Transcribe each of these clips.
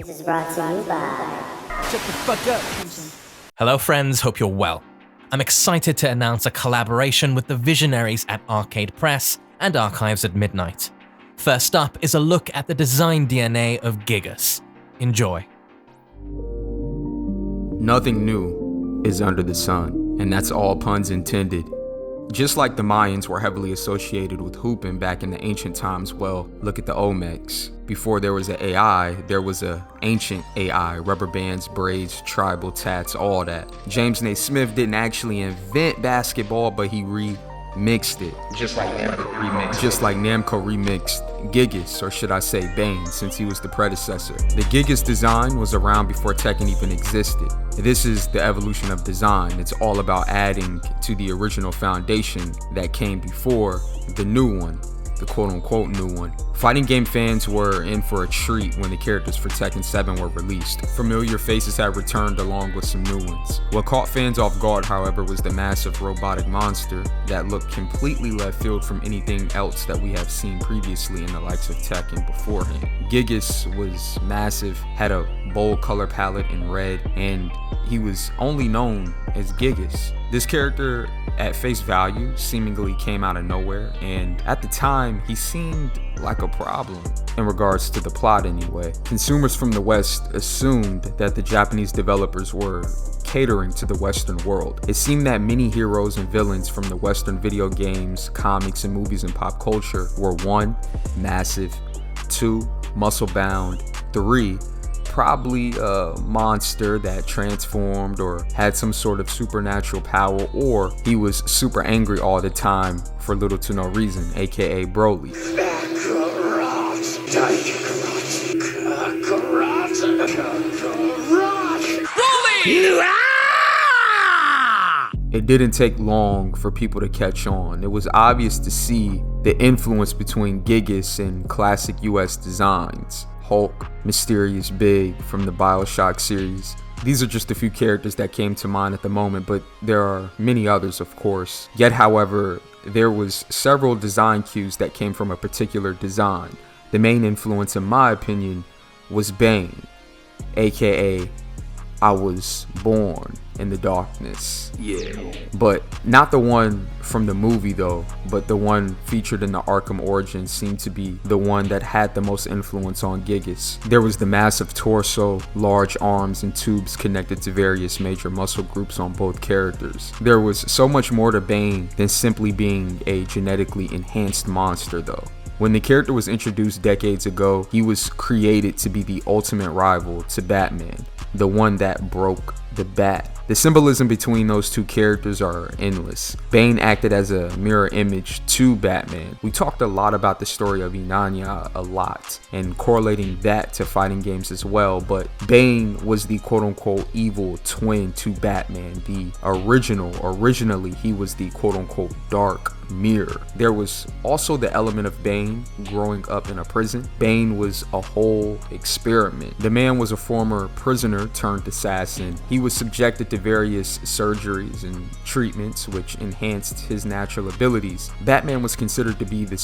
This is brought to you by... Shut the fuck up. Hello friends, hope you're well. I'm excited to announce a collaboration with the visionaries at Arcade Press and Arkhaives at Midnight. First up is a look at the design DNA of Gigas. Enjoy. Nothing new is under the sun, and that's all puns intended. Just like the Mayans were heavily associated with hooping back in the ancient times, well, look at the Olmecs. Before there was an AI, there was a ancient AI, rubber bands, braids, tribal tats, all that. James Naismith didn't actually invent basketball, but he remixed it. Just like Namco remixed Gigas, or should I say Bane, since he was the predecessor. The Gigas design was around before Tekken even existed. This is the evolution of design. It's all about adding to the original foundation that came before the new one, the quote-unquote new one. Fighting game fans were in for a treat when the characters for Tekken 7 were released. Familiar faces had returned along with some new ones. What caught fans off guard, however, was the massive robotic monster that looked completely left field from anything else that we have seen previously in the likes of Tekken beforehand. Gigas was massive, had a bold color palette in red, and he was only known as Gigas. This character, at face value, seemingly came out of nowhere, and at the time, he seemed like a problem, in regards to the plot anyway. Consumers from the West assumed that the Japanese developers were catering to the Western world. It seemed that many heroes and villains from the Western video games, comics, and movies and pop culture were 1, massive, 2, muscle-bound, 3, probably a monster that transformed or had some sort of supernatural power, or he was super angry all the time for little to no reason, aka Broly. It didn't take long for people to catch on. It was obvious to see the influence between Gigas and classic US designs. Hulk, Mysterious Big from the BioShock series. These are just a few characters that came to mind at the moment, but there are many others, of course. Yet, however, there was several design cues that came from a particular design. The main influence, in my opinion, was Bane, aka I was born in the darkness. Yeah. But not the one from the movie though, but the one featured in the Arkham Origins seemed to be the one that had the most influence on Gigas. There was the massive torso, large arms, and tubes connected to various major muscle groups on both characters. There was so much more to Bane than simply being a genetically enhanced monster though. When the character was introduced decades ago, he was created to be the ultimate rival to Batman, the one that broke the bat. The symbolism between those two characters are endless. Bane acted as a mirror image to Batman. We talked a lot about the story of Inanna a lot and correlating that to fighting games as well, but Bane was the quote-unquote evil twin to Batman. Originally he was the quote-unquote dark mirror. There was also the element of Bane growing up in a prison. Bane was a whole experiment. The man was a former prisoner turned assassin. He was subjected to various surgeries and treatments which enhanced his natural abilities. Batman was considered to be the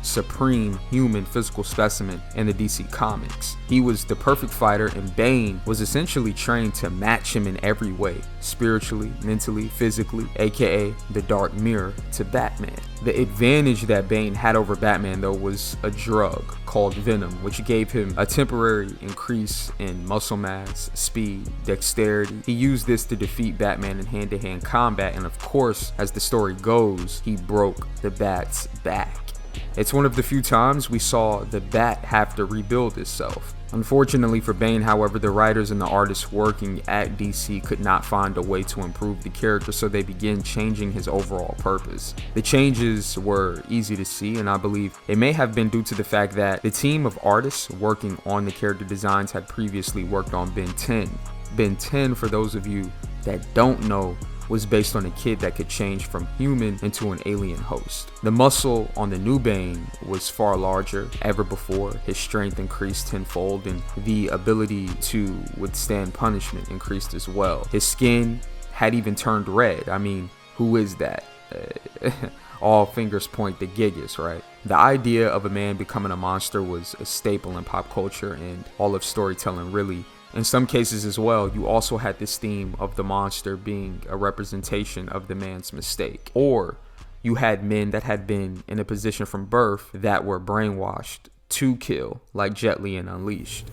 supreme human physical specimen in the DC comics. He was the perfect fighter, and Bane was essentially trained to match him in every way, spiritually, mentally, physically, aka the dark mirror to Batman. The advantage that Bane had over Batman though was a drug called Venom, which gave him a temporary increase in muscle mass, speed, dexterity. He used this to defeat Batman in hand-to-hand combat, and of course, as the story goes, he broke the Bat's back. It's one of the few times we saw the Bat have to rebuild itself. Unfortunately for Bane, however, the writers and the artists working at DC could not find a way to improve the character, so they began changing his overall purpose. The changes were easy to see, and I believe it may have been due to the fact that the team of artists working on the character designs had previously worked on Ben 10. Ben 10, for those of you that don't know, was based on a kid that could change from human into an alien host. The muscle on the new Bane was far larger ever before. His strength increased tenfold, and the ability to withstand punishment increased as well. His skin had even turned red. I mean, who is that? all fingers point to Gigas, right? The idea of a man becoming a monster was a staple in pop culture and all of storytelling, really. In some cases as well, you also had this theme of the monster being a representation of the man's mistake. Or you had men that had been in a position from birth that were brainwashed to kill, like Jet Li in Unleashed.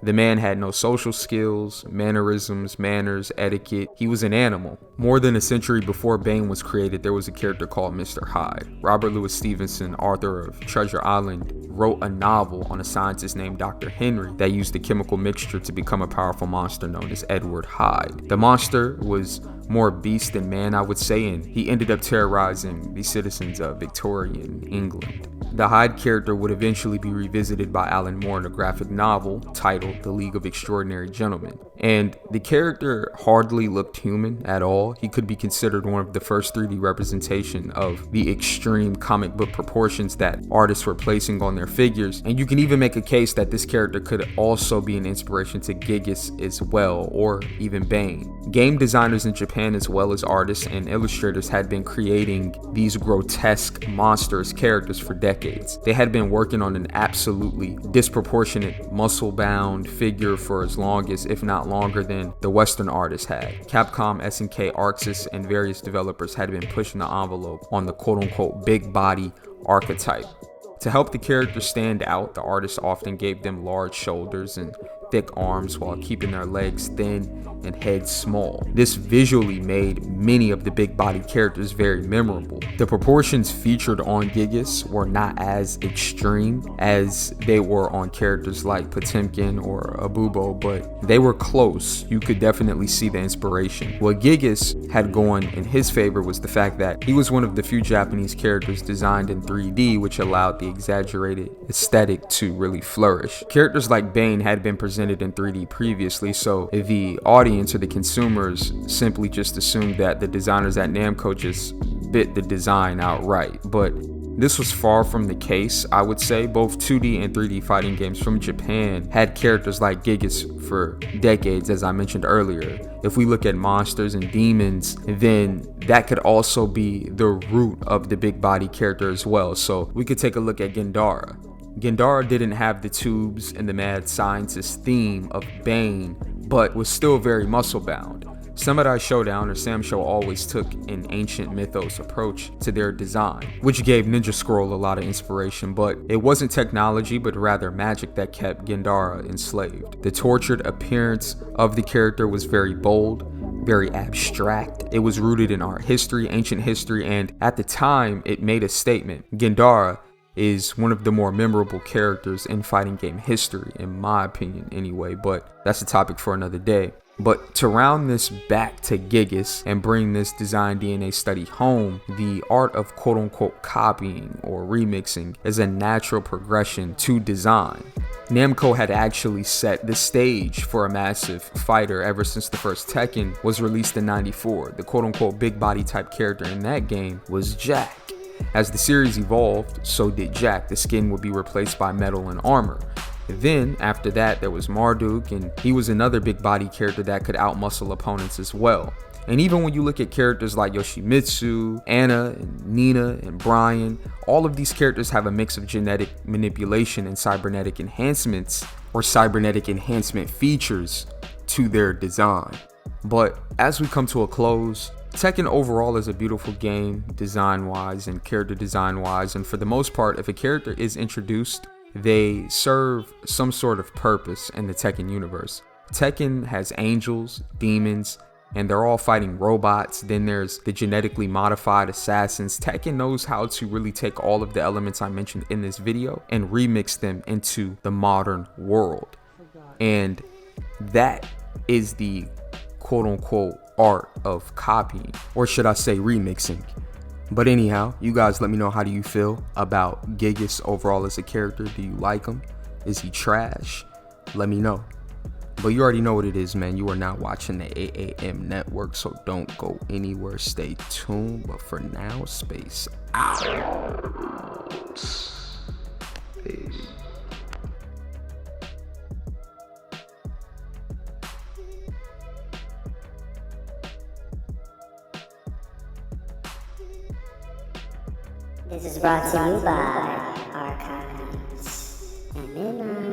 The man had no social skills, mannerisms, manners, etiquette. He was an animal. More than a century before Bane was created, there was a character called Mr. Hyde. Robert Louis Stevenson, author of Treasure Island, wrote a novel on a scientist named Dr. Henry that used a chemical mixture to become a powerful monster known as Edward Hyde. The monster was more beast than man, I would say, and he ended up terrorizing the citizens of Victorian England. The Hyde character would eventually be revisited by Alan Moore in a graphic novel titled The League of Extraordinary Gentlemen. And the character hardly looked human at all. He could be considered one of the first 3D representation of the extreme comic book proportions that artists were placing on their figures. And you can even make a case that this character could also be an inspiration to Gigas as well, or even Bane. Game designers in Japan, as well as artists and illustrators, had been creating these grotesque monstrous characters for decades. They had been working on an absolutely disproportionate muscle-bound figure for as long as, if not longer than, the Western artists had. Capcom, SNK, Arxis, and various developers had been pushing the envelope on the quote-unquote big body archetype. To help the characters stand out, the artists often gave them large shoulders and thick arms while keeping their legs thin and heads small. This visually made many of the big body characters very memorable. The proportions featured on Gigas were not as extreme as they were on characters like Potemkin or Abubo, but they were close. You could definitely see the inspiration. What Gigas had going in his favor was the fact that he was one of the few Japanese characters designed in 3D, which allowed the exaggerated aesthetic to really flourish. Characters like Bane had been presented in 3D previously, so the audience or the consumers simply just assumed that the designers at Namco just bit the design outright. But this was far from the case, I would say. Both 2D and 3D fighting games from Japan had characters like Gigas for decades, as I mentioned earlier. If we look at monsters and demons, then that could also be the root of the big body character as well. So we could take a look at Gendara. Gendara didn't have the tubes and the mad scientist theme of Bane, but was still very muscle-bound. Samurai Showdown or Samsho always took an ancient mythos approach to their design, which gave Ninja Scroll a lot of inspiration, but it wasn't technology but rather magic that kept Gendara enslaved. The tortured appearance of the character was very bold, very abstract. It was rooted in art history, ancient history, and at the time it made a statement. Gendara is one of the more memorable characters in fighting game history, in my opinion anyway, but that's a topic for another day. But to round this back to Gigas and bring this design DNA study home, the art of quote-unquote copying or remixing is a natural progression to design. Namco had actually set the stage for a massive fighter ever since the first Tekken was released in '94. The quote-unquote big body type character in that game was Jack. As the series evolved, so did Jack. The skin would be replaced by metal and armor. Then, after that, there was Marduk, and he was another big body character that could outmuscle opponents as well. And even when you look at characters like Yoshimitsu, Anna, and Nina, and Brian, all of these characters have a mix of genetic manipulation and cybernetic enhancements, or cybernetic enhancement features to their design. But as we come to a close, Tekken overall is a beautiful game, design-wise and character design-wise, and for the most part, if a character is introduced, they serve some sort of purpose in the Tekken universe. Tekken has angels, demons, and they're all fighting robots. Then there's the genetically modified assassins. Tekken knows how to really take all of the elements I mentioned in this video and remix them into the modern world. And that is the quote-unquote art of copying, or should I say remixing. But anyhow, you guys let me know, how do you feel about Gigas overall as a character? Do you like him? Is he trash? Let me know. But you already know what it is, man. You are now watching the AAM network, so don't go anywhere. Stay tuned. But for now, space out. Peace. This is brought to you by Arkhaives at midnight.